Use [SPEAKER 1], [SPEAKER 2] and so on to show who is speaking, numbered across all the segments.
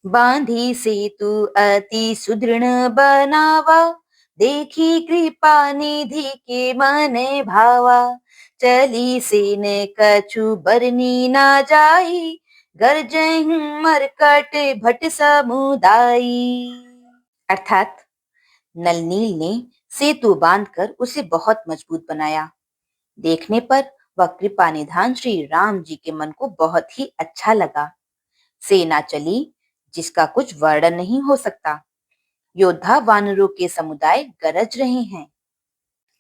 [SPEAKER 1] बांधी सेतु अति सुदृढ़ बनावा, देखी कृपा निधि के मन भावा। चली सेन कछु बरनी ना जाई, गर्जहि मरकट भट समुदायी। अर्थात नलनील ने सेतु बांधकर उसे बहुत मजबूत बनाया। देखने पर वह कृपा निधान श्री राम जी के मन को बहुत ही अच्छा लगा। सेना चली जिसका कुछ वर्णन नहीं हो सकता। योद्धा वानरों के समुदाय गरज रहे हैं।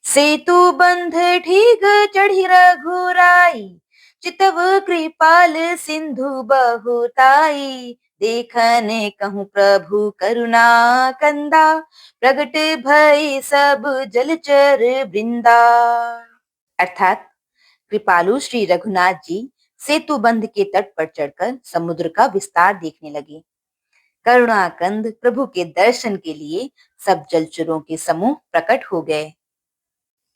[SPEAKER 1] सेतु बंध ठीक चढ़ी रघुराई, चितव कृपाल सिंधु बहुताई। देखन कहूँ प्रभु करुणा कंदा, प्रगट भय सब जलचर वृंदा। अर्थात कृपालु श्री रघुनाथ जी सेतु बंध के तट पर चढ़कर समुद्र का विस्तार देखने लगे। करुणाकंद प्रभु के दर्शन के लिए सब जलचरों के समूह प्रकट हो गए।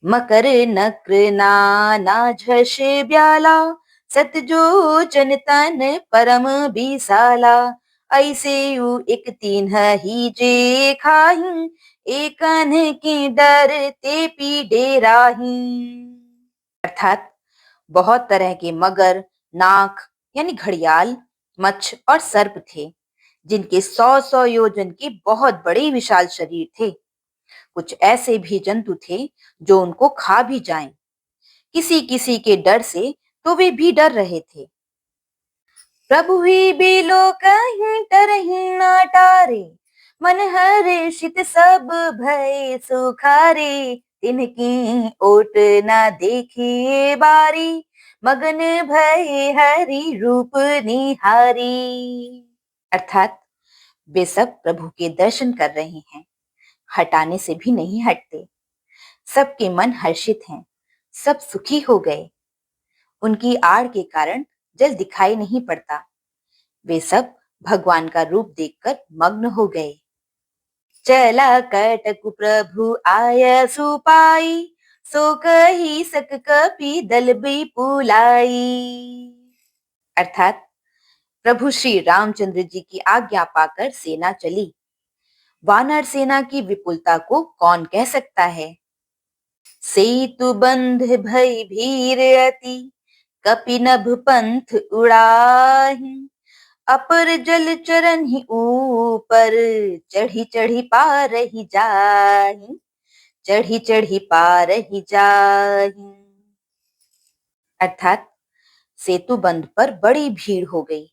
[SPEAKER 1] मकर नक्र नाना झष ब्याला, सतजो जनतन परम बिसाला। ऐसे यू एक तीन ही जे खाही, एकन की डर ते पी डेराही। अर्थात बहुत तरह के मगर, नाक यानी घड़ियाल, मच्छ और सर्प थे, जिनके 100-100 योजन के बहुत बड़े विशाल शरीर थे। कुछ ऐसे भी जंतु थे जो उनको खा भी जाएं। किसी किसी के डर से तो वे भी डर रहे थे। प्रभु ही बिलो कहीं तरही ना टारे, मन हर्षित सब भय सुखारे। तिनकी ओट ना देखे बारी, मगन भय हरि रूप निहारी। अर्थात वे सब प्रभु के दर्शन कर रहे हैं, हटाने से भी नहीं हटते। सबके मन हर्षित हैं, सब सुखी हो गए। उनकी आड़ के कारण जल दिखाई नहीं पड़ता। वे सब भगवान का रूप देखकर मग्न हो गए। चला कटकु प्रभु आय सुपाई, सो कही सक कपि दल विपुलाई। अर्थात प्रभु श्री रामचंद्र जी की आज्ञा पाकर सेना चली। वानर सेना की विपुलता को कौन कह सकता है। सेतु बंध भई भीर अति, कपि नभ पंथ उड़ाही। अपर जल चरण ही ऊपर, चढ़ी चढ़ी पार ही जाही। चढ़ी चढ़ी पार ही जाही। अर्थात सेतु बंध पर बड़ी भीड़ हो गई।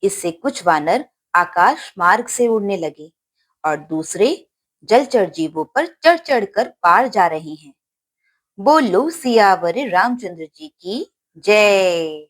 [SPEAKER 1] इससे कुछ वानर आकाश मार्ग से उड़ने लगे और दूसरे जलचर जीवों पर चढ़ चढ़ कर पार जा रहे हैं। बोलो सियावर रामचंद्र जी की जय।